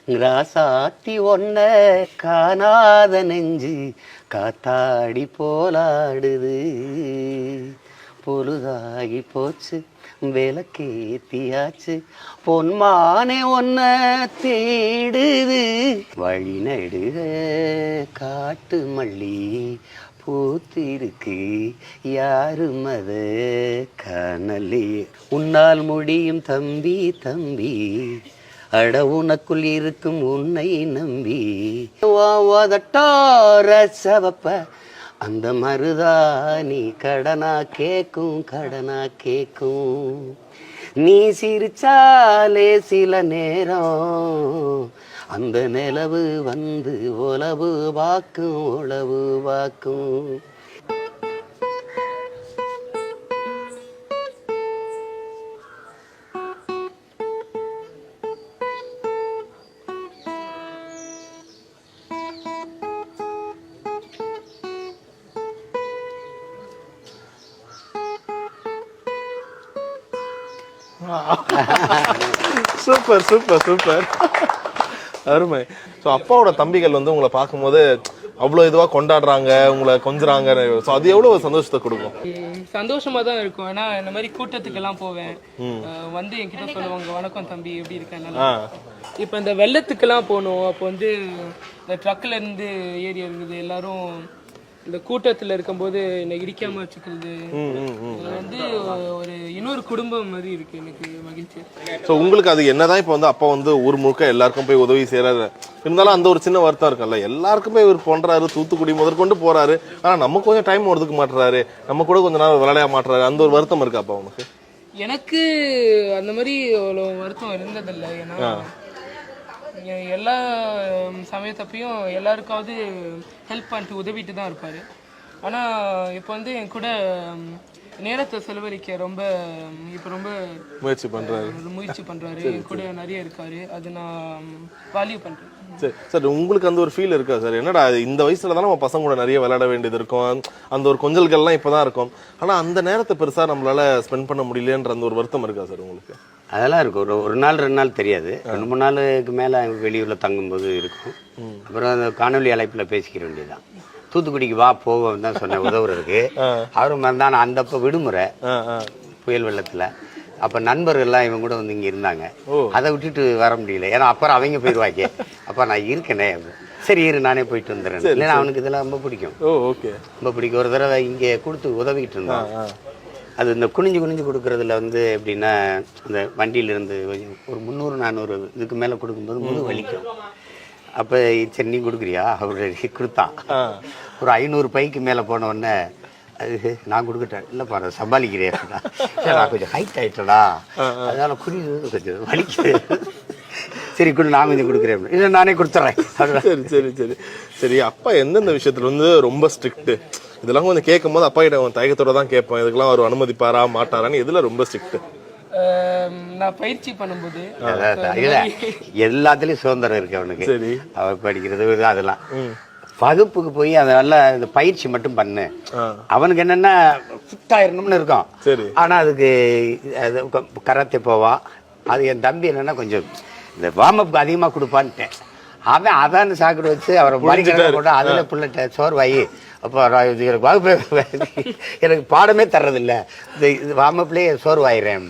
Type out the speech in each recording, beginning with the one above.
ராசாத்தி ஒன்ன காணாத நெஞ்சு காத்தாடி போலாடுது, பொழுதாகி போச்சு விளக்கேத்தியாச்சு, பொன்மானே ஒன்ன தேடுது, வழி நடுக காட்டு மல்லி பூத்திருக்கு, யாரும் அத காணலையே, உன்னால் முடியும் தம்பி தம்பி, அட உனக்குள் இருக்கும் உன்னை நம்பி, சவப்ப அந்த மருதாணி கடனா கேக்கும் கடனா கேக்கும், நீ சிரிச்சாலே சில நேரம் அந்த நிலவு வந்து உளவு வாக்கும் உளவு வாக்கும். சூப்பர் சூப்பர் சூப்பர், அருமை. ஸோ அப்பாவோட தம்பிகள் வந்து உங்களை பார்க்கும்போது அவ்வளோ இதுவாக கொண்டாடுறாங்க, உங்களை கொஞ்சுறாங்க, ஸோ அது எவ்வளோ சந்தோஷத்தை கொடுக்கும்? சந்தோஷமா தான் இருக்கும். ஏன்னா இந்த மாதிரி கூட்டத்துக்கெல்லாம் போவேன், வந்து என்கிட்ட சொல்லுவாங்க வணக்கம் தம்பி எப்படி இருக்கேன். இப்போ இந்த வெள்ளத்துக்கெல்லாம் போனோம், அப்போ வந்து இந்த ட்ரக்ல இருந்து ஏறி இருக்குது எல்லாரும் இந்த கூட்டத்தில் இருக்கும்போது என்னை இடிக்காம வச்சுக்கிறது வந்து ஒரு இன்னொரு குடும்பம் மாதிரி இருக்கு, எனக்கு மகிழ்ச்சி. ஸோ உங்களுக்கு அது என்னதான் இப்போ வந்து அப்பா வந்து ஊர் முழுக்க எல்லாருக்கும் போய் உதவி செய்யறாரு, இருந்தாலும் அந்த ஒரு சின்ன வருத்தம் இருக்குல்ல, எல்லாருக்குமே இவர் பண்றாரு, தூத்துக்குடி முதற்கொண்டு போறாரு, ஆனா நம்ம கொஞ்சம் டைம் ஒதுக்க மாட்டுறாரு, நம்ம கூட கொஞ்ச நேரம் விளையாட மாட்டுறாரு, அந்த ஒரு வருத்தம் இருக்கா அப்பா உனக்கு? எனக்கு அந்த மாதிரி அவ்வளோ வருத்தம் இருந்ததில்லை. ஏன்னா எல்லா சமயத்தப்பையும் எல்லாருக்காவது ஹெல்ப் பண்ணிட்டு உதவிட்டு தான் இருப்பார். ஆனால் இப்போ வந்து என் கூட நேரத்தை செலவழிக்க ரொம்ப முயற்சி பண்ணுறாரு, என் கூட நிறைய இருக்காரு, அது நான் வேல்யூ பண்ணுறேன். சரி சார், உங்களுக்கு அந்த ஒரு ஃபீல் இருக்கா சார்? என்னடா இந்த வயசுல தான் நம்ம பசங்க கூட நிறைய விளையாட வேண்டியது இருக்கும், அந்த ஒரு கொஞ்சல்கள்லாம் இப்போதான் இருக்கும், ஆனால் அந்த நேரத்தை பெருசாக நம்மளால ஸ்பெண்ட் பண்ண முடியலன்ற அந்த ஒரு வருத்தம் இருக்கா சார் உங்களுக்கு? அதெல்லாம் இருக்கும். ஒரு நாள் 2 நாள் தெரியாது, 2-3 நாளுக்கு மேலே வெளியூரில் தங்கும்போது இருக்கும். அப்புறம் அந்த காணொலி அழைப்பில் பேசிக்கிற வேண்டியதுதான். தூத்துக்குடிக்கு வா போவோம் தான் சொன்ன உதவுறதுக்கு. அவரும் தான் அந்த அப்போ விடுமுறை புயல் வெள்ளத்தில், அப்போ நண்பர்கள்லாம் இவங்க கூட வந்து இங்கே இருந்தாங்க. அதை விட்டுட்டு வர முடியல, ஏன்னா அப்புறம் அவங்க போயிடுவாங்க. அப்போ நான் இருக்கேனே, சரி இரு நானே போயிட்டு வந்துடுறேன். இல்லைன்னா அவனுக்கு இதெல்லாம் ரொம்ப பிடிக்கும், ரொம்ப பிடிக்கும். ஒரு தடவை இங்கே கொடுத்து உதவிக்கிட்டு இருந்தான். அது இந்த குனிஞ்சு கொடுக்கறதுல வந்து எப்படின்னா, அந்த வண்டியிலிருந்து ஒரு 300-400 இதுக்கு மேலே கொடுக்கும்போது முழு வலிக்கும். அப்போ சரி நீ கொடுக்குறியா, அவரு கொடுத்தான். ஒரு 500 பைக்கு மேலே போன உடனே அது நான் கொடுக்கட்டேன், இல்லைப்பா நான் சமாளிக்கிறேன், நான் கொஞ்சம் ஹைட் ஆகிட்டடா, அதனால குனிஞ்சு கொஞ்சம் வலிக்குது, சரி கொடு நான் கொஞ்சம் கொடுக்குறேன், இல்லை நானே கொடுத்துட்றேன். சரி சரி சரி சரி. அப்பா எந்தெந்த விஷயத்துல வந்து ரொம்ப ஸ்ட்ரிக்ட், இதெல்லாம் கொஞ்சம் கேட்கும் போது அப்பா கிட்ட தயக்கத்தோட தான் கேட்பேன், இதுக்கெல்லாம் அவர் அனுமதிப்பாரா மாட்டாரான்னு, எதுல ரொம்ப ஸ்ட்ரிக்ட்? நான் பயிற்சி பண்ணும்போது எல்லாத்துலயும் சுதந்திரம் இருக்கு அவனுக்கு. சரி, அவர் படிக்கிறது அதெல்லாம் வகுப்புக்கு போய் அதெல்லாம் இந்த பயிற்சி மட்டும் பண்ணு. அவனுக்கு என்னன்னா ஃபிட்டாயிரணும்னு இருக்கும். சரி, ஆனா அதுக்கு கராத்தே போவான். அது என் தம்பி என்னன்னா கொஞ்சம் இந்த வார்ம் அப் அதிகமா கொடுப்பான்ட்டேன். அவன் அதான் சாக்கடை வச்சு அவரை மறிக்கிறத கூட அதுல பிள்ளைட்ட சோர்வாயி, அப்போ எனக்கு வகுப்பு எனக்கு பாடமே தர்றதில்ல, இந்த வார்ம் அப்லேயே சோர்வாயிறேன்.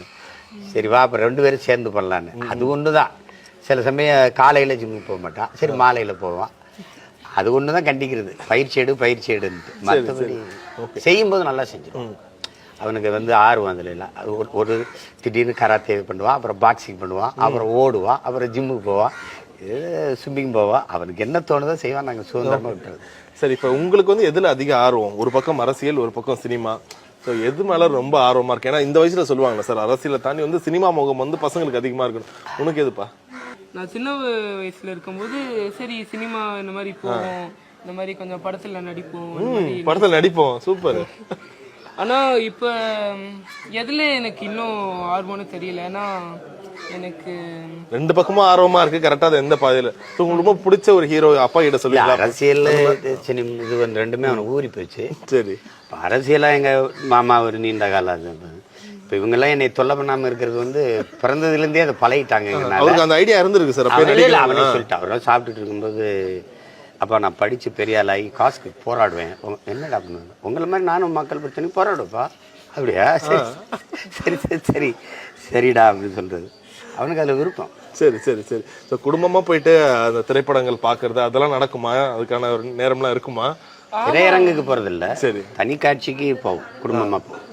சரி வா அப்புறம் 2 பேரும் சேர்ந்து பண்ணலான்னு. அது ஒன்று தான். சில சமயம் காலையில் ஜிம்முக்கு போக மாட்டான், சரி மாலையில் போவான். அது ஒன்று தான் கண்டிக்கிறது, பயிற்சி எடுன்ட்டு. மற்றபடி செய்யும்போது நல்லா செஞ்சிடும். அவனுக்கு வந்து ஆர்வம் அதில் இல்லை. அது ஒரு திடீர்னு கராத்தே பண்ணுவான், அப்புறம் பாக்ஸிங் பண்ணுவான், அப்புறம் ஓடுவான், அப்புறம் ஜிம்முக்கு போவான், ஸ்விம்மிங் போவான். அவனுக்கு என்ன தோணுதோ செய்வான், நாங்கள் சுதந்திரமாக விட்டுறது. சரி, இப்போ உங்களுக்கு வந்து எதில் அதிக ஆர்வம்? ஒரு பக்கம் அரசியல், ஒரு பக்கம் சினிமா. ஸோ எது மேலே ரொம்ப ஆர்வமாக இருக்கு? ஏன்னா இந்த வயசில் சொல்லுவாங்களே சார், அரசியலை தாண்டி வந்து சினிமா முகம் வந்து பசங்களுக்கு அதிகமாக இருக்கணும். உனக்கு எதுப்பா? நான் சின்ன வயசுல இருக்கும்போது சரி சினிமா இந்த மாதிரி போவோம், இந்த மாதிரி கொஞ்சம் படத்துல நடிப்போம். சூப்பர். ஆனா இப்ப எதுல எனக்கு இன்னும் ஆர்வம்னு தெரியல. ஏன்னா எனக்கு 2 பக்கமும் ஆர்வமா இருக்கு. கரெக்டா அது எந்த பாதையில உங்களுக்கு ரொம்ப பிடிச்ச ஒரு ஹீரோ அப்பா கிட்ட சொல்லுங்க. அரசியல் சினிமா இது 2மே அவனுக்கு ஊறி போச்சு. சரி, அரசியலா எங்க மாமா ஒரு நீண்ட காலம் இப்போ இவங்கெல்லாம் என்னை தொல்லை பண்ணாமல் இருக்கிறது வந்து பிறந்ததுலேருந்தே அதை பழகிட்டாங்க எங்கனால. அவருக்கு அந்த ஐடியா இருந்திருக்கு சார். அவனே சொல்லிட்டு அவரெல்லாம் சாப்பிட்டுட்டு இருக்கும்போது அப்போ நான் படித்து பெரிய ஆளாகி காசுக்கு போராடுவேன். என்னடா பண்ணுவேன், உங்களை மாதிரி நானும் மக்கள் பிரச்சனைக்கு போராடுப்பா. அப்படியா, சரி சரி சரி சரி சரிடா அப்படின்னு சொல்கிறது. அவனுக்கு அதில் விருப்பம். சரி சரி சரி. ஸோ குடும்பமாக போயிட்டு அந்த திரைப்படங்கள் பார்க்கறது அதெல்லாம் நடக்குமா? அதுக்கான ஒரு நேரம்லாம் இருக்குமா? திரையரங்குக்கு போகிறதில்ல, சரி, தனி காட்சிக்கு போவோம், குடும்பமாக போவோம்.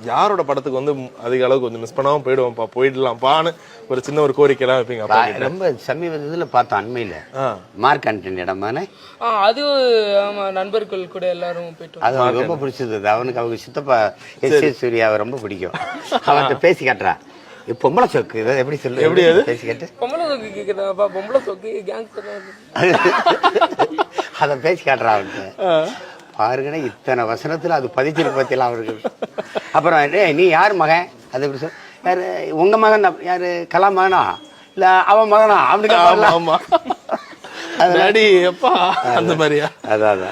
யாரோட படத்துக்கு வந்து அதிக அளவுக்கு கொஞ்சம் மிஸ் பண்ணாமல் போயிடுவோம்ப்பா, போயிடலாம்ப்பான்னு ஒரு சின்ன ஒரு கோரிக்கைலாம் வைப்பீங்க? ரொம்ப சமீபத்தில் பார்த்தோம் அண்மையில் மார்க் ஆண்டனி இடமானே. அது ஆமா, நண்பர்கள் கூட எல்லாரும் போயிட்டு அது அவனுக்கு ரொம்ப பிடிச்சது. அவனுக்கு அவங்க சித்தப்பா எஸ் சூர்யாவை ரொம்ப பிடிக்கும். அவன்கிட்ட பேசி காட்டுறா, பொம்பளை சோக்கு இதை எப்படி சொல்லு, எப்படி அது பேசி கேட்டு பொம்பளை சோக்கு கேட்குறாப்பா, பொம்பளை சோக்கு கேங்ஸ்டர் அதை பேசி காட்டுறா அவன்கிட்ட. பாருங்கன்னா இத்தனை வசனத்துல அது பதிச்சிருக்கு பத்தியெல்லாம் அவருக்கு. அப்புறம் நீ யார் மகன், அது எப்படி சொல், யாரு உங்க மகன், யாரு கலாம் மகனா இல்ல அவன் மகனா அவனுக்கு அந்த மாதிரியா? அதான்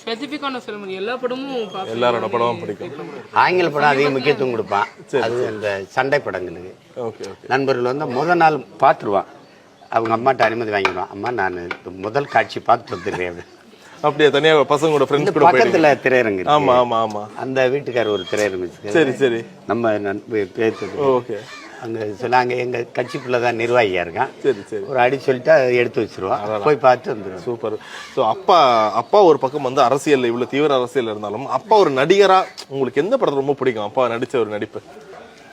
ஸ்பெசிஃபிக்கான சொல்ல முடியும். எல்லா படமும் எல்லாரோட படமும் பிடிக்கும். ஆங்கில படம் அதிக முக்கியத்துவம் கொடுப்பான். அது இந்த சண்டை படங்களுக்கு. நண்பர்கள் வந்து முதல் நாள் பார்த்துருவான், அவங்க அம்மாட்ட அனுமதி வாங்கிடுவான். அம்மா நான் முதல் காட்சி பார்த்து வந்துடுறேன். அப்படியே தனியா பசங்களோட ஃப்ரெண்ட்ஸ் கூட பக்கத்துல திரையரங்கு. ஆமா ஆமா ஆமா. அந்த வீட்டுக்காரர் ஒரு திரையரங்கு. சரி சரி. நம்ம ஓகே. அங்க சொல்லாங்க, எங்க கட்சி பிள்ளை தான் நிர்வாகியா இருக்கான். சரி சரி. ஒரு அடி சொல்லிட்டு எடுத்து வச்சிருவான், போய் பார்த்து வந்துடும். சூப்பர். ஸோ அப்பா ஒரு பக்கம் வந்து அரசியல் இவ்வளவு தீவிர அரசியல் இருந்தாலும் அப்பா ஒரு நடிகரா உங்களுக்கு எந்த படத்தை ரொம்ப பிடிக்கும்? அப்பா நடிச்ச ஒரு நடிப்பு?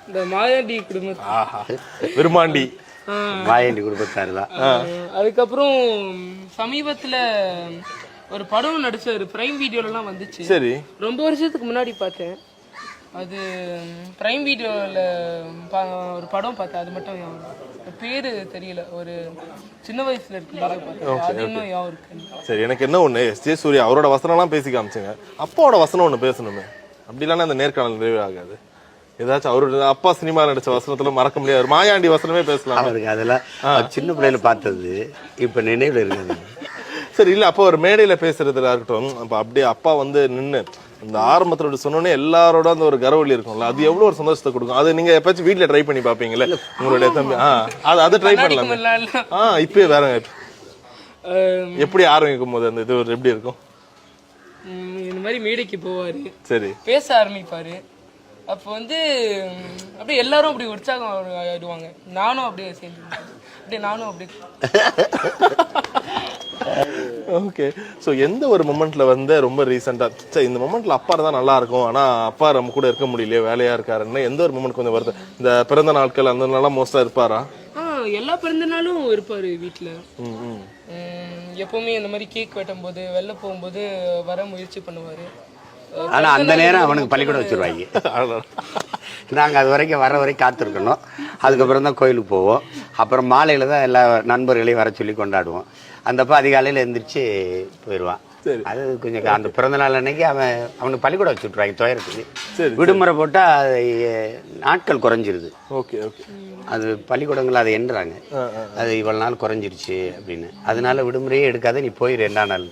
இந்த மாயாண்டி குடும்பம். ஆஹா, விருமாண்டி. மாயாண்டி குடும்பத்தார் தான். அதுக்கப்புறம் சமீபத்துல ஒரு படம் நடிச்சாரு, பிரைம் வீடியோலாம் வந்துச்சு. சரி. ரொம்ப வருஷத்துக்கு முன்னாடி பார்த்தேன். அது பிரைம் வீடியோவில் ஒரு படம் பார்த்தேன், அது மட்டும் பேரு தெரியல. ஒரு சின்ன வயசுல இருக்கும்போது பார்த்தேன், அது இன்னும் ஞாபகம் இருக்கு. சரி, எனக்கு என்ன ஒண்ணு, எஸ்.ஜே. சூர்யா அவரோட வசனம்லாம் பேசி காமிச்சுங்க, அப்பாவோட வசனம் ஒண்ணு பேசணுமே, அப்படி இல்லைன்னா அந்த நேர்காணல் நிறைவே ஆகாது. ஏதாச்சும் அவரோட அப்பா சினிமா நடிச்ச வசனத்துல மறக்க முடியாது, மாயாண்டி வசனமே பேசலாம். அவருக்கு அதெல்லாம் சின்ன பிள்ளையில பார்த்தது இப்ப நினைவுல இருக்குது. சரி, இல்ல அப்போ ஒரு மேடையில பேசுறதுல இருக்கட்டும், அப்ப அப்படியே அப்பா வந்து நின்று இந்த ஆரம்பத்துல சொன்னோன்னே எல்லாரோட அந்த ஒரு கரவொலி இருக்கும்ல, அது எவ்வளவு ஒரு சந்தோஷத்தை கொடுக்கும். அது நீங்க எப்பயாச்சும் வீட்டுல ட்ரை பண்ணி பாப்பீங்களே உங்களுடைய தம்பி? அது ட்ரை பண்ணலாம். இப்பயே வேற எப்படி ஆரம்பிக்கும் போது அந்த இது எப்படி இருக்கும்? இந்த மாதிரி மேடைக்கு போவாரு, சரி, பேச ஆரம்பிப்பாரு. அப்போ வந்து அப்படியே எல்லாரும் அப்படி உற்சாகம் ஆயிடுவாங்க. நானும் அப்படியே சேர்ந்து அப்படியே நானும் அப்படியே. ஓகே. ஸோ எந்த ஒரு மொமெண்ட்ல வந்து ரொம்ப ரீசெண்டா சரி இந்த மொமெண்ட்ல அப்பா தான் நல்லா இருக்கும், ஆனா அப்பா நம்ம கூட இருக்க முடியலையே வேலையா இருக்காருன்னு எந்த ஒரு மொமெண்ட் கொஞ்சம் வருது? இந்த பிறந்த நாட்கள் அந்த நாளெல்லாம் மோஸ்டா இருப்பாரா? எல்லா பிறந்த நாளும் இருப்பாரு வீட்டுல. எப்பவுமே இந்த மாதிரி கேக் வெட்டும் போது வெளில போகும்போது வர முயற்சி பண்ணுவாரு. ஆனா அந்த நேரம் அவனுக்கு பள்ளிக்கூடம் வச்சிருவாங்க. நாங்க அது வரைக்கும் வர வரைக்கும் காத்திருக்கணும். அதுக்கப்புறம் தான் கோயிலுக்கு போவோம். அப்புறம் மாலையில தான் எல்லா நண்பர்களையும் வர சொல்லி கொண்டாடுவோம். அந்தப்ப அதிகாலையில எந்திரிச்சு போயிடுவான். அது கொஞ்சம் அந்த பிறந்த நாள் அன்னைக்கு அவனுக்கு பள்ளிக்கூடம் வச்சு விட்டுருவாங்க துயரத்துக்கு. விடுமுறை போட்டா நாட்கள் குறைஞ்சிருது. Okay okay. அது பள்ளிக்கூடங்கள் அதை எண்ணுறாங்க, அது இவ்வளவு நாள் குறைஞ்சிருச்சு அப்படின்னு. அதனால விடுமுறையே எடுக்காத நீ போயிரு எல்லா நாள்.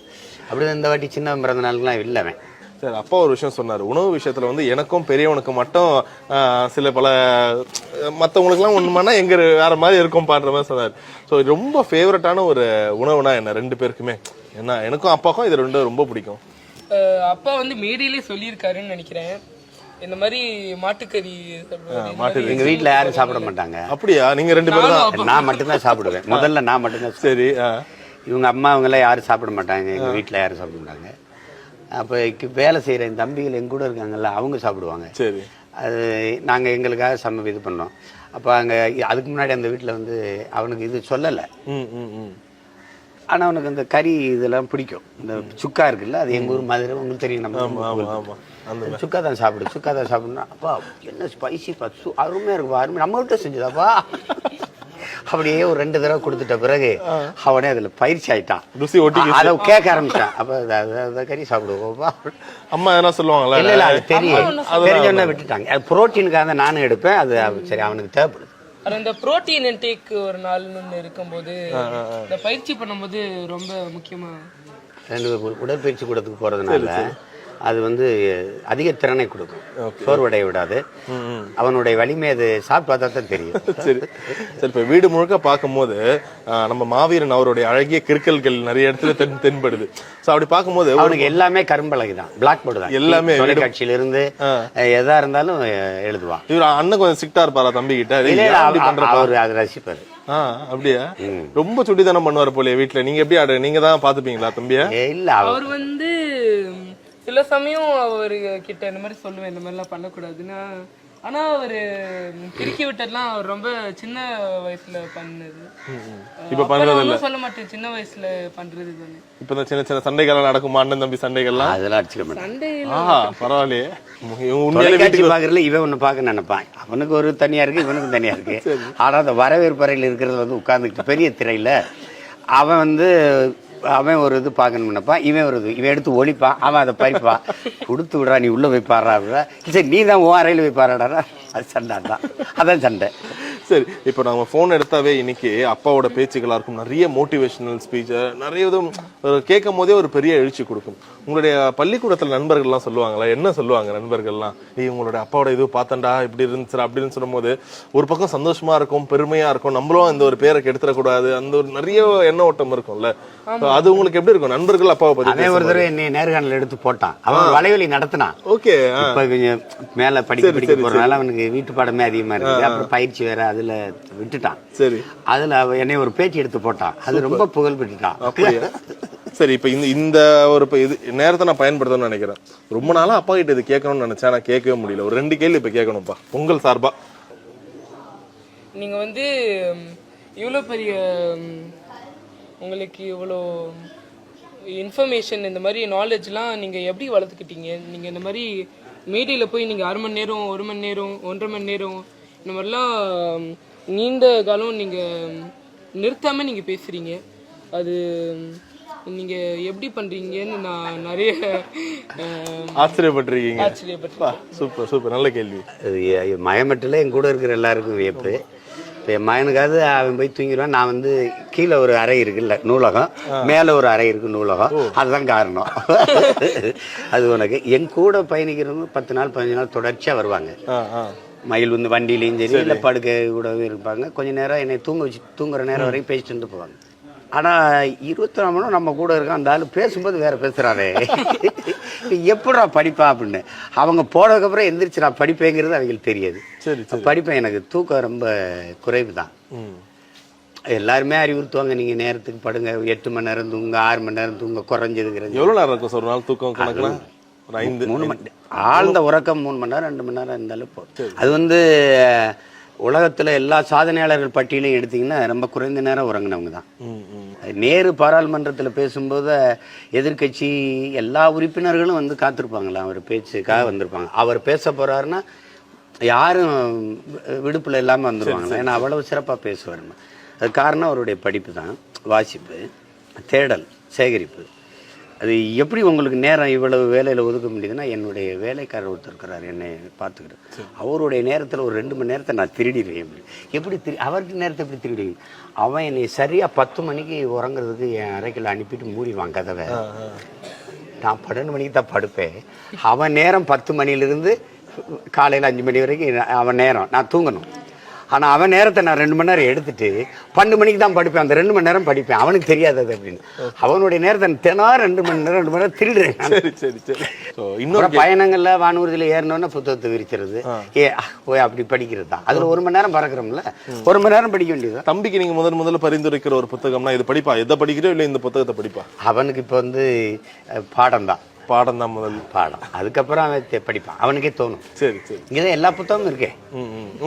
அப்படிதான் இந்த வாட்டி சின்ன பிறந்த நாளுக்குலாம் இல்லவன். சார் அப்பா ஒரு விஷயம் சொன்னார், உணவு விஷயத்துல வந்து எனக்கும் பெரியவனுக்கு மட்டும் சில பல மற்றவங்களுக்குலாம் ஒண்ணுமானா எங்க வேற மாதிரி இருக்கும் பாடுற மாதிரி சொன்னார். ஸோ ரொம்ப ஃபேவரட்டான ஒரு உணவுனா என்ன ரெண்டு பேருக்குமே? ஏன்னா எனக்கும் அப்பாவுக்கும் இது ரெண்டும் ரொம்ப பிடிக்கும். அப்பா வந்து மேடையிலே சொல்லியிருக்காருன்னு நினைக்கிறேன், இந்த மாதிரி மாட்டுக்கறி. எங்க வீட்டுல யாரும் சாப்பிட மாட்டாங்க. அப்படியா? நீங்க ரெண்டு பேரும் தான்? நான் மட்டும்தான் சாப்பிடுவேன். முதல்ல நான் மட்டும்தான். சரி. இவங்க அம்மா அவங்க எல்லாம் யாரும் சாப்பிட மாட்டாங்க, எங்க வீட்டுல யாரும் சாப்பிட மாட்டாங்க. அப்போ வேலை செய்கிற என் தம்பிகள் எங்க கூட இருக்காங்கல்ல, அவங்க சாப்பிடுவாங்க. சரி. அது நாங்கள் எங்களுக்காக இது பண்ணோம். அப்போ அங்கே அதுக்கு முன்னாடி அந்த வீட்டில் வந்து அவனுக்கு இது சொல்லலை. ஆனால் அவனுக்கு அந்த கறி இதெல்லாம் பிடிக்கும். இந்த சுக்கா இருக்குல்ல, அது எங்கள் ஊர் மாதிரி உங்களுக்கு தெரியும். நம்ம சுக்கா தான் சாப்பிடணும். அப்பா என்ன ஸ்பைசி பத்து அருமையாக இருக்குப்பா, அருமை நம்ம கிட்ட செஞ்சதாப்பா. அப்படியே ஒரு 2 தடவை கொடுத்துட்ட பிறகு அவனே அதுல பயிற்சி ஆயிட்டான், அதை கேட்க ஆரம்பிச்சான். அப்ப கறி சாப்பிடுவோம். அம்மா என்ன சொல்லுவாங்களா? இல்ல அது தெரிஞ்சோன்னா விட்டுட்டாங்க. புரோட்டீனுக்காக நானும் எடுப்பேன், அது சரி அவனுக்கு தேவைப்படுது. அந்த புரோட்டீன் இன்டேக் ஒரு நாள்னு இருக்கும்போது இந்த பயிற்சி பண்ணும்போது ரொம்ப முக்கியமா உடற்பயிற்சி கூடத்துக்கு போறதுனால அது வந்து அதிக திறனை கொடுக்கும், சோர்வடைய விடாது. அவனுடைய வலிமை அது சாப்பிட்டு பார்த்தா தான் தெரியும். சரி சரி. இப்போ வீடு முழுக்க பார்க்கும்போது நம்ம மாவீரன் அவருடைய அழகிய கிறுக்கல்கள் நிறைய இடத்துல தென்படுது. ஸோ அப்படி பார்க்கும்போது அவனுக்கு எல்லாமே கரும்பலகை தான், பிளாக் போர்டு தான், எல்லாமே தொலைக்காட்சியில இருந்து எதா இருந்தாலும் எழுதுவான். இவர் அண்ணன் கொஞ்சம் ஸ்ட்ரிக்டா இருப்பாரா தம்பி கிட்ட? அவரு அதை ரசிப்பாரு. அப்படியா? ரொம்ப சுட்டித்தனம் பண்ணுவாரு போல வீட்டுல. நீங்க எப்படி நீங்க தான் பாத்துப்பீங்களா தம்பியா? இல்ல, அவர் வந்து சில சமயம் அவரு கிட்ட இந்த மாதிரி சொல்லுவேன், இந்த மாதிரி எல்லாம் பண்ணக்கூடாதுன்னா. ஆனா அவரு கிறுக்கி விட்டதெல்லாம் அவர் ரொம்ப சின்ன வயசுல பண்ணது. இப்ப பண்றது இல்ல, சொல்ல மாட்டேன், சின்ன வயசுல பண்றது தானே. இப்ப இந்த சின்ன சின்ன சண்டைகள்லாம் நடக்குமா அண்ணன் தம்பி சண்டைகள்லாம்? அதெல்லாம் அடிச்சுக்க மாட்டேன். சண்டை பரவாயில்லையே. தொலைக்காட்சி பாக்குறதுல இவன் ஒண்ணு பாக்க நினைப்பான், அவனுக்கு ஒரு தனியா இருக்கு, இவனுக்கும் தனியா இருக்கு. ஆனா அந்த வரவேற்பறையில் இருக்கிறது வந்து உட்கார்ந்துக்கிட்டு பெரிய திரையில அவன் வந்து அவன் ஒரு இது பார்க்கணும் நினைப்பான், இவன் ஒரு இது, இவன் எடுத்து ஒழிப்பான், அவன் அதை பறிப்பான். கொடுத்து விடுறா, நீ உள்ள போய் பாடுறா. சரி, நீ தான் உன் அறையில் போய் பாடுறா. அது சண்டை தான், அதான் சண்டை. சரி, இப்போ நம்ம ஃபோன் எடுத்தாவே இன்னைக்கு அப்பாவோட பேச்சுகளா இருக்கும், நிறைய மோட்டிவேஷனல் ஸ்பீச், நிறைய இதுவும் கேட்கும் போதே ஒரு பெரிய எழுச்சி கொடுக்கும். உங்களுடைய பள்ளிக்கூடத்துல நண்பர்கள்லாம் சொல்லுவாங்களா? என்ன சொல்லுவாங்க நண்பர்கள்லாம்? உங்களுடைய அப்பாவோட இது பார்த்தண்டா இப்படி இருந்துச்சு அப்படின்னு சொல்லும் போது ஒரு பக்கம் சந்தோஷமா இருக்கும், பெருமையா இருக்கும், நம்மளும் இந்த ஒரு பேரை கெடுத்துடக்கூடாது, அந்த ஒரு நிறைய எண்ண ஓட்டம் இருக்கும்ல. அது உங்களுக்கு எப்படி இருக்கும் நண்பர்கள் அப்பாவை பத்தி? ஒரு தடவை என்னை நேர்காணல் எடுத்து போட்டான், அவன் வலைவலி நடத்தினான். ஓகே, இப்ப கொஞ்சம் மேல படிக்க போறதுனால அவனுக்கு வீட்டு பாடமே அதிகமா இருக்கு, அப்புறம் பயிற்சி வேற, அதுல விட்டுட்டான். சரி, அதுல என்னை ஒரு பேட்டி எடுத்து போட்டான், அது ரொம்ப புகழ் பெற்றுட்டான். சரி, இப்ப இந்த ஒரு இது நேரத்தை நான் பயன்படுத்தணும்னு நினைக்கிறேன். ரொம்ப நாளா அப்பா கிட்ட இது கேட்கணும்னு நினைச்சேன், நான் கேட்கவே முடியல. ஒரு 2 கேள்வி இப்ப கேட்கணும்ப்பா உங்கள் சார்பா. நீங்க வந்து இவ்வளவு பெரிய உங்களுக்கு இவ்வளோ இன்ஃபர்மேஷன், இந்த மாதிரி நாலேஜ்லாம் நீங்க எப்படி வளர்த்துக்கிட்டீங்க? நீங்க இந்த மாதிரி மீடியாவில் போய் நீங்க 1/2 மணி நேரம், 1 மணி நேரம், 1.5 மணி நேரம் இந்த மாதிரிலாம் நீண்ட காலம் நீங்க நிறுத்தாம நீங்க பேசுறீங்க. அது நீங்க எப்படி பண்றீங்கன்னு நான் நிறைய ஆச்சரியப்பட்டிருக்கீங்க. சூப்பர் சூப்பர், நல்ல கேள்வி. மயமட்டில் என் கூட இருக்கிற எல்லாருக்கும் வியப்பு. இப்போ என் மயனுக்காவது அவன் போய் தூங்கிடுவான். நான் வந்து கீழே ஒரு அறை இருக்குல்ல நூலகம், மேலே ஒரு அறை இருக்கு நூலகம், அதுதான் காரணம். அது உனக்கு என் கூட பயணிக்கிறது 10 நாள் 15 நாள் தொடர்ச்சியாக வருவாங்க. மயில் வந்து வண்டியிலையும் சரி, இல்லை படுக்கை கூடவே இருப்பாங்க. கொஞ்ச நேரம் என்னை தூங்குற நேரம் வரைக்கும் பேசிட்டு போவாங்க. ஆனால் 24 மணி நேரம் நம்ம கூட இருக்கான், அந்த ஆள் பேசும்போது வேற பேசுறாரு. எப்படா படிப்பா அப்படின்னு. அவங்க போனதுக்கப்புறம் எந்திரிச்சு நான் படிப்பேங்கிறது அவங்களுக்கு தெரியாது. படிப்பேன், எனக்கு தூக்கம் ரொம்ப குறைவு தான். எல்லாருமே அறிவுறுத்துவாங்க, நீங்க நேரத்துக்கு படுங்க, 8 மணி நேரம் தூங்க, 6 மணி நேரம் தூங்க, குறைஞ்சதுங்கிறது. எவ்வளவு நேரம் இருக்கும் ஒரு நாள் தூக்கம் கணக்குல? 3 மணி ஆழ்ந்த உறக்கம் 3 மணி நேரம் 2 மணி நேரம் இருந்தாலும் போதும். அது வந்து உலகத்துல எல்லா சாதனையாளர்கள் பட்டியலையும் எடுத்தீங்கன்னா ரொம்ப குறைந்த நேரம் உறங்கினவங்க தான். நேரு பாராளுமன்றத்துல பேசும்போது எதிர்கட்சி எல்லா உறுப்பினர்களும் வந்து காத்திருப்பாங்களா, அவர் பேச்சுக்காக வந்திருப்பாங்க. அவர் பேச போறாருன்னா யாரும் விடுப்புல இல்லாம வந்துருவாங்க, ஏன்னா அவ்வளவு சிறப்பா பேசுவார். அது காரணம் அவருடைய படிப்பு தான், வாசிப்பு, தேடல், சேகரிப்பு. அது எப்படி உங்களுக்கு நேரம் இவ்வளவு வேலையில் ஒதுக்க முடியுதுன்னா, என்னுடைய வேலைக்காரர் ஒருத்தர் இருக்கிறார் என்னை பார்த்துக்கிட்டு, அவருடைய நேரத்தில் ஒரு 2 மணி நேரத்தை நான் திருடிடுவேன். எப்படி அவருக்கு நேரத்தை எப்படி திருடுவீங்க? அவன் என்னை சரியாக 10 மணிக்கு உறங்குறதுக்கு என் அறைக்குள்ள அனுப்பிட்டு மூடிவான் கதவை. நான் 12 மணிக்கு தான் படுப்பேன். அவன் நேரம் 10 மணிலிருந்து காலையில் 5 மணி வரைக்கும் அவன் நேரம், நான் தூங்கணும். ஆனால் அவன் நேரத்தை நான் 2 மணி நேரம் எடுத்துட்டு 12 மணிக்கு தான் படிப்பேன். அந்த 2 மணி நேரம் படிப்பேன், அவனுக்கு தெரியாது அது அப்படின்னு. அவனுடைய நேரத்தை தினம் 2 மணி நேரம் திருடுறேன். இன்னொரு பயணங்கள்ல வானூர்தியில ஏறினோன்னா புத்தகத்தை விரிக்கிறது, போய் அப்படி படிக்கிறது தான். அதுல 1 மணி நேரம் பறக்கிறோம்ல, 1 மணி நேரம் படிக்க வேண்டியது. தம்பிக்கு நீங்க முதல்ல பரிந்துரைக்கிற ஒரு புத்தகம்னா இது படிப்பா, எதை படிக்கிறோம் இல்லை இந்த புத்தகத்தை படிப்பா? அவனுக்கு இப்போ வந்து பாடம் தான் முதல் பாடம், அதுக்கப்புறம் அவன் படிப்பான், அவனுக்கே தோணும். சரி சரி, இங்கதான் எல்லா புத்தகமும் இருக்கே.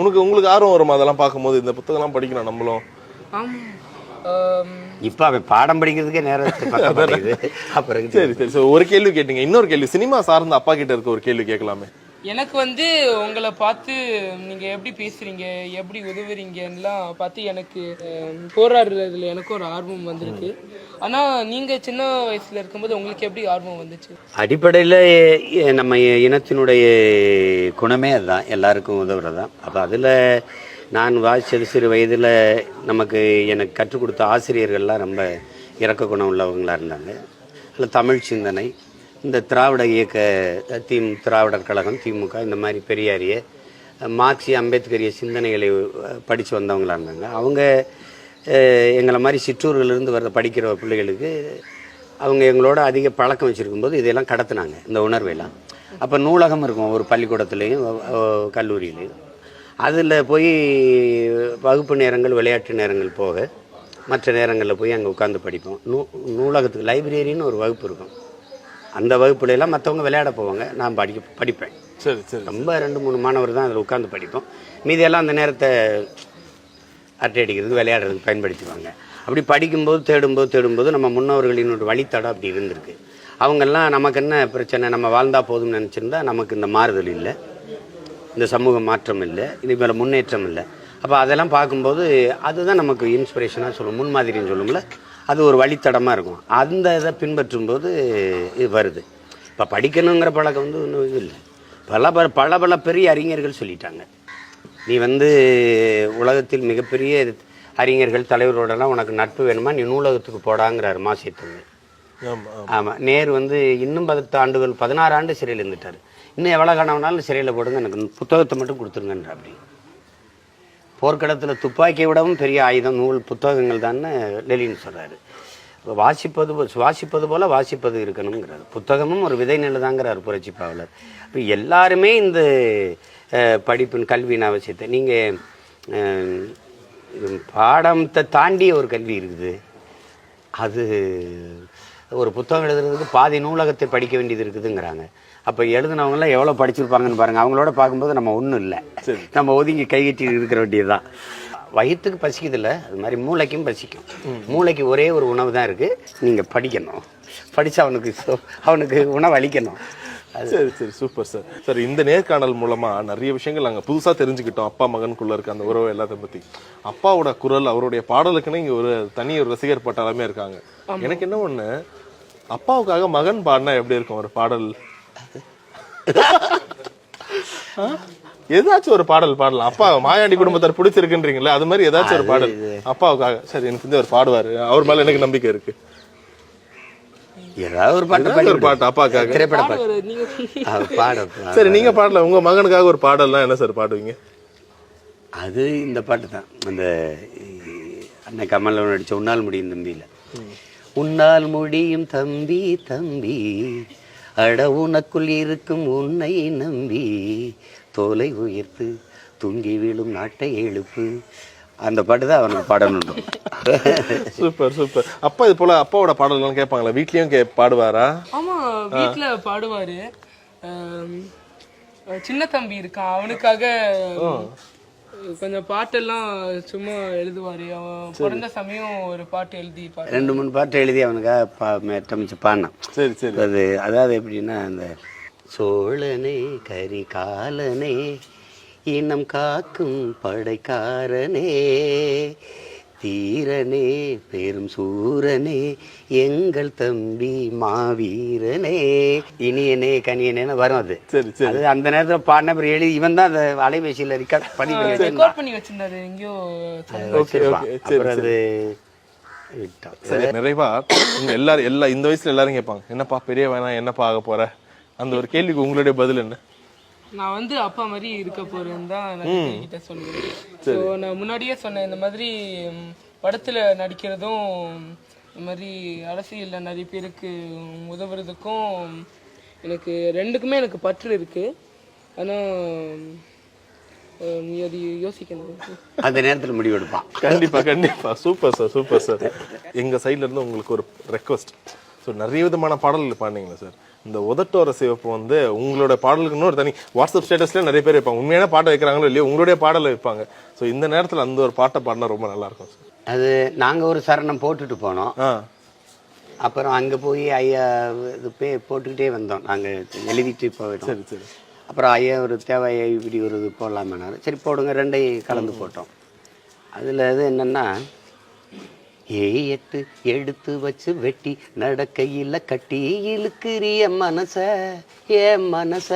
உங்களுக்கு ஆர்வம் வரும் அதெல்லாம் பார்க்கும்போது, இந்த புத்தகம் எல்லாம் படிக்கணும் நம்மளும். இப்ப அவன் பாடம் படிக்கிறதுக்கே நேரம். அப்புறம் சரி சரி, ஒரு கேள்வி கேட்டீங்க. இன்னொரு கேள்வி, சினிமா சார்ந்த அப்பா கிட்ட இருக்க ஒரு கேள்வி கேட்கலாமே. எனக்கு வந்து உங்களை பார்த்து நீங்க எப்படி பேசுறீங்க, எப்படி உதவுறீங்கலாம் பார்த்து எனக்கு போராடுறதுல எனக்கும் ஒரு ஆர்வம் வந்திருக்கு. ஆனா நீங்க சின்ன வயசுல இருக்கும்போது உங்களுக்கு எப்படி ஆர்வம் வந்துச்சு? அடிப்படையில் நம்ம இனத்தினுடைய குணமே அதுதான், எல்லாருக்கும் உதவுறதுதான். அப்போ அதில் நான் வாசிச்சது சிறு வயதில் எனக்கு கற்றுக் கொடுத்த ஆசிரியர்கள்லாம் ரொம்ப இரக்க குணம் உள்ளவங்களாக இருந்தாங்க. அதில் தமிழ் சிந்தனை, இந்த திராவிட இயக்க திராவிடர் கழகம், திமுக, இந்த மாதிரி பெரியாரிய மார்க்சிய அம்பேத்கரிய சிந்தனைகளை படித்து வந்தவங்களாக இருந்தாங்க. அவங்க எங்களை மாதிரி சிற்றூர்களிலிருந்து வர படிக்கிற பிள்ளைகளுக்கு அவங்க எங்களோட அதிக பழக்கம் வச்சுருக்கும்போது இதெல்லாம் கடத்துனாங்க, இந்த உணர்வையெல்லாம். அப்போ நூலகம் இருக்கும் ஒரு பள்ளிக்கூடத்துலேயும் கல்லூரியிலையும். அதில் போய் வகுப்பு நேரங்கள், விளையாட்டு நேரங்கள் போக மற்ற நேரங்களில் போய் அங்கே உட்காந்து படிப்போம். நூலகத்துக்கு லைப்ரரின்னு ஒரு வகுப்பு இருக்கும். அந்த வகுப்புலையெல்லாம் மற்றவங்க விளையாட போவாங்க, நான் படிப்பேன். சரி சரி. ரொம்ப 2-3 மாணவர் தான் அதில் உட்காந்து படிப்போம். மீதியெல்லாம் அந்த நேரத்தை அரட்டை அடிக்கிறதுக்கு, விளையாடுறதுக்கு பயன்படுத்திடுவாங்க. அப்படி படிக்கும்போது தேடும்போது நம்ம முன்னோர்களின் ஒரு வழித்தடம் அப்படி இருந்திருக்கு. அவங்கெல்லாம் நமக்கு என்ன பிரச்சனை, நம்ம வாழ்ந்தா போதும்னு நினச்சிருந்தா நமக்கு இந்த மாறுதல் இல்லை, இந்த சமூக மாற்றம் இல்லை, இது மேலே முன்னேற்றம் இல்லை. அப்போ அதெல்லாம் பார்க்கும்போது அதுதான் நமக்கு இன்ஸ்பிரேஷனாக சொல்லுவோம், முன்மாதிரின்னு சொல்லுவோம்ல, அது ஒரு வழித்தடமாக இருக்கும். அந்த இதை பின்பற்றும்போது இது வருது. இப்போ படிக்கணுங்கிற பழக்கம் வந்து ஒன்றும் இது இல்லை. பல பெரிய அறிஞர்கள் சொல்லிட்டாங்க, நீ வந்து உலகத்தில் மிகப்பெரிய அறிஞர்கள் தலைவரோடலாம் உனக்கு நட்பு வேணுமா, நீ நூலகத்துக்கு போடாங்கிறாரு மாசியத்தங்க. ஆமாம், நேரு வந்து இன்னும் 16 ஆண்டு சிறையில் இருந்துட்டார். இன்னும் எவ்வளோ காணவனாலும் சிறையில் போடுங்க, எனக்கு புத்தகத்தை மட்டும் கொடுத்துருங்கன்ற. அப்படி போர்க்களத்தில் துப்பாக்கியை விடவும் பெரிய ஆயுதம் புத்தகங்கள் தான்னு லெனின் சொல்கிறாரு. சுவாசிப்பது போல் வாசிப்பது இருக்கணுங்கிறார். புத்தகமும் ஒரு விதை நெல்லுதாங்கிறார் புரட்சி பாவலர். இப்போ எல்லாருமே இந்த படிப்பின் கல்வியின் அவசியத்தை, நீங்கள் பாடத்தை தாண்டிய ஒரு கல்வி இருக்குது. அது ஒரு புத்தகம் எழுதுறதுக்கு பாதி நூலகத்தை படிக்க வேண்டியது இருக்குதுங்கிறாங்க. அப்போ எழுதுனவங்களாம் எவ்வளோ படிச்சிருப்பாங்கன்னு பாருங்கள். அவங்களோட பார்க்கும்போது நம்ம ஒன்றும் இல்லை, நம்ம ஒதுங்கி கைகட்டி இருக்கிற வேண்டியது தான். வயிற்றுக்கு பசிக்குதில்ல, அது மாதிரி மூளைக்கும் பசிக்கும். மூளைக்கு ஒரே ஒரு உணவு தான் இருக்குது, நீங்கள் படிக்கணும். படித்து அவனுக்கு உணவு அளிக்கணும். சரி சரி, சூப்பர் சார். சார், இந்த நேர்காணல் மூலமா நிறைய விஷயங்கள் நாங்கள் புதுசாக தெரிஞ்சுக்கிட்டோம். அப்பா மகனுக்குள்ள இருக்க அந்த உறவு எல்லாத்தையும் பற்றி. அப்பாவோட குரல், அவருடைய பாடலுக்குன்னு இங்கே ஒரு தனி ஒரு ரசிகர் பட்டாளமே இருக்காங்க. எனக்கு என்ன ஒன்று, அப்பாவுக்காக மகன் பாடினா எப்படி இருக்கும் ஒரு பாடல்? ஏதாச்சும் ஒரு பாடல் பாடலாம். அப்பா மாயாண்டி குடும்பத்தார் பிடிச்சிருக்குன்றீங்களா, அது மாதிரி ஏதாச்சும் ஒரு பாடல் அப்பாவுக்காக. சரி, எனக்கு தெரிஞ்ச ஒரு பாடுவாரு, அவர் மேல எனக்கு நம்பிக்கை இருக்கு. ஏதாவது ஒரு பாட்டு அப்பாவுக்காக, திரைப்பட பாட்டு. சரி, நீங்க பாடல, உங்க மகனுக்காக ஒரு பாடல்லாம் என்ன சார் பாடுவீங்க? அது இந்த பாட்டு தான், அந்த அன்னை கமல் நடிச்ச உன்னால் முடியும் தம்பியில. உன்னால் முடியும் தம்பி தம்பி, அட உனக்குள் இருக்கும் உன்னை நம்பி, தோலை உயர்த்து தூங்கி விழும் நாட்டை எழுப்பு. அந்த பாட்டு தான் அவனுக்கு பாடணும். Super super. அப்பா இது போல அப்பாவோட பாடல்கள் கேட்பாங்களா? வீட்லயும் பாடுவாரா? ஆமா, வீட்டுல பாடுவாரு. சின்ன தம்பி இருக்கான், அவனுக்காக கொஞ்சம் பாட்டெல்லாம் சும்மா எழுதுவாரு. அவன் பிறந்த சமயம் ஒரு பாட்டு எழுதி 2-3 பாட்டு எழுதி அவனுக்காக பாடினான். சரி சரி. அது அதாவது எப்படின்னா, அந்த சோழனே கரிகாலனே இனம் காக்கும் படைக்காரனே, தீரனே பெரும் சூரனே எங்கள் தம்பி மாவீரனே, இனியனே கனியனே வரும். அது சரி சரி. அது அந்த நேரத்தில் பாடின அப்புறம் எழுதி இவன் தான் அந்த அலைபேசியில் ரெக்கார்ட் பண்ணி வச்சிருந்தாரு எங்கேயோ. அப்புறம் அது சரி. நிறைவா எல்லாரும் இந்த வயசுல எல்லாரும் கேட்பாங்க, என்னப்பா பெரிய வேணாம், என்னப்பா ஆக போற? அந்த ஒரு கேள்விக்கு உங்களுடைய பதில் என்ன? நான் வந்து அப்பா மாதிரி இருக்க போறேன்னு தான் நான் கிட்ட சொல்லுவேன். ஸோ நான் முன்னாடியே சொன்னேன், இந்த மாதிரி படத்துல நடிக்கிறதும் இந்த மாதிரி அரசியலில் நிறைய பேருக்கு உதவுறதுக்கும் எனக்கு ரெண்டுக்குமே எனக்கு பற்று இருக்கு. ஆனால் நீ அது யோசிக்கணும், அந்த நேரத்தில் முடிவெடுப்பான். கண்டிப்பா கண்டிப்பா. Super sir, super sir. எங்க சைட்ல இருந்து உங்களுக்கு ஒரு ரெக்வஸ்ட். ஸோ நிறைய விதமான பாடல்கள் பாடினீங்களா சார்? இந்த உதட்டோர சிவப்பு வந்து உங்களோட பாடலுக்குன்னு ஒரு தனி வாட்ஸ்அப் ஸ்டேட்டஸ்ல நிறைய பேர் வைப்பாங்க. உண்மையான பாட்டை வைக்கிறாங்களோ இல்லையோ, உங்களுடைய பாடலை வைப்பாங்க. ஸோ இந்த நேரத்தில் அந்த ஒரு பாட்டை பாடினா ரொம்ப நல்லா இருக்கும் சார். அது நாங்கள் ஒரு சரணம் போட்டுட்டு போனோம். அப்புறம் அங்கே போய் ஐயா இது போட்டுக்கிட்டே வந்தோம். நாங்கள் எழுதிட்டு போயிட்டோம். சரி சரி. அப்புறம் ஐயா ஒரு தேவையை இப்படி ஒரு இது போடலாமேனாரு. சரி போடுங்க, 2ஐயும் கலந்து போட்டோம். அதில் இது என்னென்னா, ஏட்டு எடுத்து வச்சு வெட்டி நடக்கையில் கட்டி இழுக்கிறிய மனச ஏன் மனச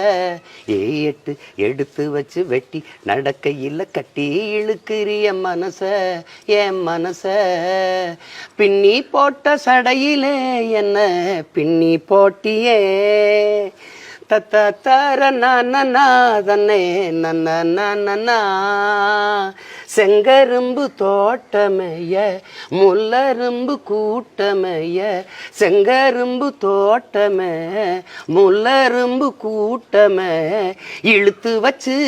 ஏட்டு எடுத்து வச்சு வெட்டி நடக்கையில் கட்டி இழுக்கிறிய மனச ஏன் மனச பின்னி போட்ட சடையிலே என்ன பின்னி போட்டியே தத்த தர நன்னே நன்னா செங்கரும்பு தோட்டமைய முள்ளரும்பு கூட்டமைய செங்கரும்பு தோட்டமே முள்ளரும்பு கூட்டமே இழுத்து வச்சு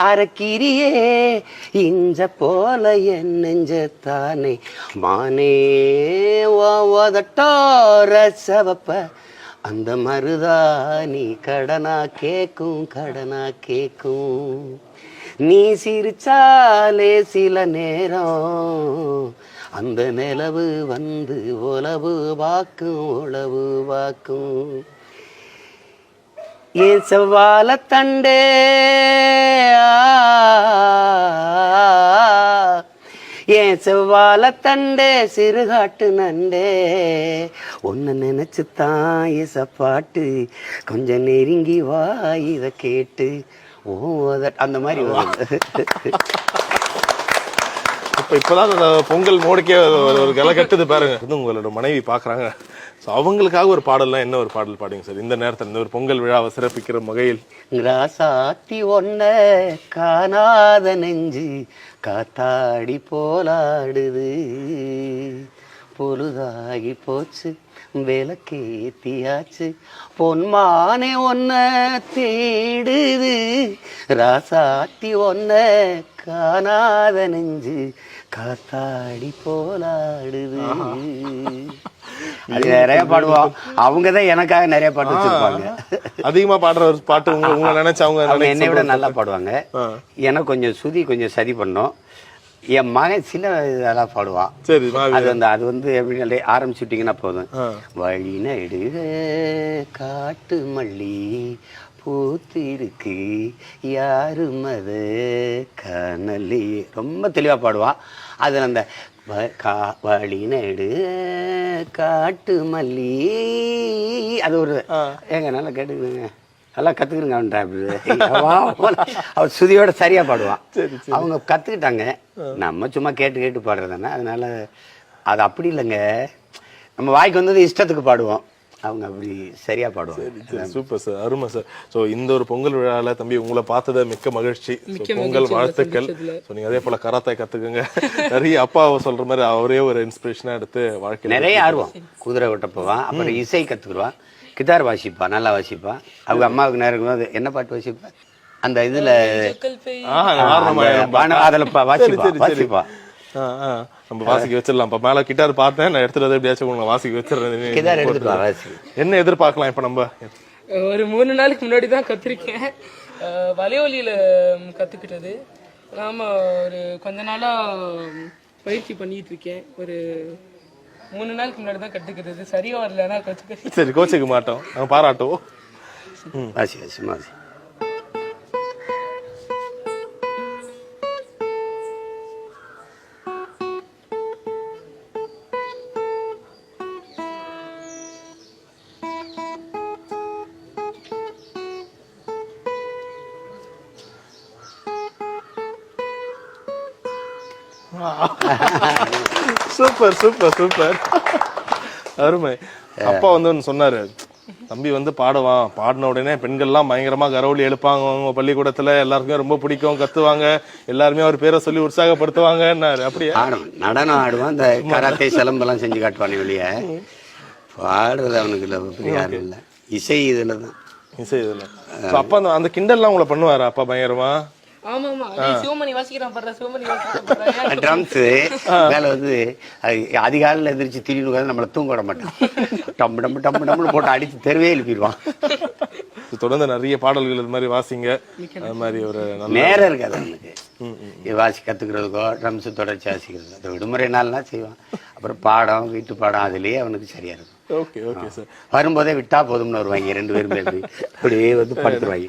அரைக்கிறியே இஞ்ச போல என் நெஞ்சத்தானே மானே ஓதட்டோர சவப்ப அந்த மருதாணி கடனா கேக்கும் நீ சிரிச்சாலே சில நேரம் அந்த நிலவு வந்து உளவு வாக்கும் ஏன் செவ்வாழ தண்டே ஏன் செவ்வாழ தண்டே சிறுகாட்டு நண்டே ஒன்னு நினைச்சுத்தான் இசப்பாட்டு கொஞ்சம் நெருங்கி வா இத கேட்டு ஓ அந்த மாதிரி இப்பதான் அந்த பொங்கல் மோடிக்கே ஒரு கலை கட்டுது பாருங்க. உங்களோட மனைவி பாக்குறாங்க. அவங்களுக்காக ஒரு பாடல்லாம் என்ன ஒரு பாடல் பாடுங்க சார் இந்த நேரத்தில் இந்த ஒரு பொங்கல் விழாவை சிறப்பிக்கிற வகையில்? ராசாத்தி ஒன்ன காணாத நெஞ்சு காத்தாடி போலாடுது பொழுதாகி போச்சு விளக்கேத்தியாச்சு பொன்மானே ஒன்ன தேடுது ராசாத்தி ஒன்ன காணாத நெஞ்சு காத்தாடி போலாடுது. அது நிறைய பாடுவோம். அவங்கதான் எனக்காக நிறைய பாட்டு வச்சிருப்பாங்க. அதிகமா பாடுற ஒரு பாட்டு உங்களை நினைச்சு அவங்க என்னை விட நல்லா பாடுவாங்க. எனக்கு கொஞ்சம் சுதி கொஞ்சம் சரி பண்ணோம். என் மகன் சில இதெல்லாம் பாடுவான். சரி, அது வந்து எப்படி ஆரம்பிச்சுட்டீங்கன்னா போதும். வழி நடுக காட்டு மல்லி பூத்து இருக்கு யாரும் அது கனலி ரொம்ப தெளிவா பாடுவான். அதுல அந்த வழி நடு காட்டு மல்லி அது ஒரு ஏங்க நல்லா கேட்டுக்கணுங்க நல்லா கத்துக்கிறங்க அவர் சுதியோட சரியா பாடுவான். அவங்க கத்துக்கிட்டாங்க. நம்ம சும்மா கேட்டு கேட்டு பாடுறதானே. அதனால அது அப்படி இல்லைங்க. நம்ம வாய்க்கு வந்தது இஷ்டத்துக்கு பாடுவோம். அவங்க அப்படி சரியா பாடுவாங்க. சூப்பர் சார், அருமை சார். ஸோ இந்த ஒரு பொங்கல் விழாவில் தம்பி உங்களை பார்த்தத மிக்க மகிழ்ச்சி. பொங்கல் வாழ்த்துக்கள். ஸோ நீங்க அதே போல கராத்தாய் கத்துக்குங்க. நிறைய அப்பாவை சொல்ற மாதிரி அவரே ஒரு இன்ஸ்பிரேஷனா எடுத்து வாழ்க்கை நிறைய ஆர்வம். குதிரை ஓட்ட போவான். அப்புறம் இசை கத்துக்குருவான். கிட்டார் வாசிப்பா, நல்லா வாசிப்பா. அவங்க அம்மாவுக்கு நேரம் இருக்கும்போது என்ன பாட்டு வாசிப்பா அந்த இதுல அதுல வாசிப்பா. நம்ம வாசிக்க வச்சிடலாம். மேல கிட்டார் பார்த்தேன் நான் எடுத்துட்டு எப்படியாச்சும் உங்களை வாசிக்க வச்சிடறேன். என்ன எதிர்பார்க்கலாம் இப்ப நம்ம? ஒரு 3 நாளுக்கு முன்னாடி தான் கத்திருக்கேன். வலையொலியில கத்துக்கிட்டது. நாம ஒரு கொஞ்ச நாளா பயிற்சி பண்ணிட்டு இருக்கேன். ஒரு 3 நாளுக்கு முன்னாடி தான் கத்துக்கிறது. சரியா வரலன்னா கத்துக்க. சரி, கோச்சிக்க மாட்டோம், நாங்க பாராட்டுவோம். வாசி வாசி வாசி. சூப்பர் சூப்பர் சூப்பர், அருமை. அப்பா வந்து ஒன்று சொன்னாரு, தம்பி வந்து பாடுவான், பாடின உடனே பெண்கள்லாம் பயங்கரமா கரவொலி எழுப்பாங்க, அவங்க பள்ளிக்கூடத்துல எல்லாருக்குமே ரொம்ப பிடிக்கும், கத்துவாங்க, எல்லாருமே அவர் பேரை சொல்லி உற்சாகப்படுத்துவாங்கன்னாரு. அப்படியே நடனம் ஆடுவான், இந்த கராத்தே சிலம்பெல்லாம் செஞ்சு காட்டுவானே வெளிய. பாடுறது அவனுக்கு யாரும் இல்லை. இசை இதுலதான், இசை இதுல. அப்பா அந்த கிண்டல்லாம் உங்களை பண்ணுவாரு அப்பா பயங்கரமா? ட்ரம்ஸ் மேல வந்து அதிகாலையில் எந்திரிச்சு திடீர்னு நம்மளை தூங்க விட மாட்டான். டம்பு டம்பு டம்பு டம்பு போட்டு அடிச்சு தெருவே எழுப்பிடுவான். தொடர்ந்து நிறைய பாடல்கள் இது மாதிரி வாசிங்க. அது மாதிரி ஒரு நேரம் இருக்காது அவனுக்கு வாசி கத்துக்கிறதுக்கோ, ட்ரம்ஸ் தொடர்ச்சி வாசிக்கிறது. அது விடுமுறை நாள்னா செய்வான். அப்புறம் பாடம், வீட்டு பாடம், அதுலயே அவனுக்கு சரியா இருக்கும். Okay okay sir. வரும்போதே விட்டா போதும்னு வருவாங்க 2 பேரும் அப்படியே வந்து படுத்துருவாங்க.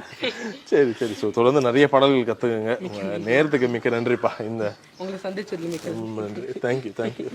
சரி சரி. ஸோ தொடர்ந்து நிறைய பாடல்கள் கத்துக்குங்க. நேரத்துக்கு மிக்க நன்றிப்பா. இந்த உங்களை சந்திச்சது மிக்க நன்றி. Thank you thank you.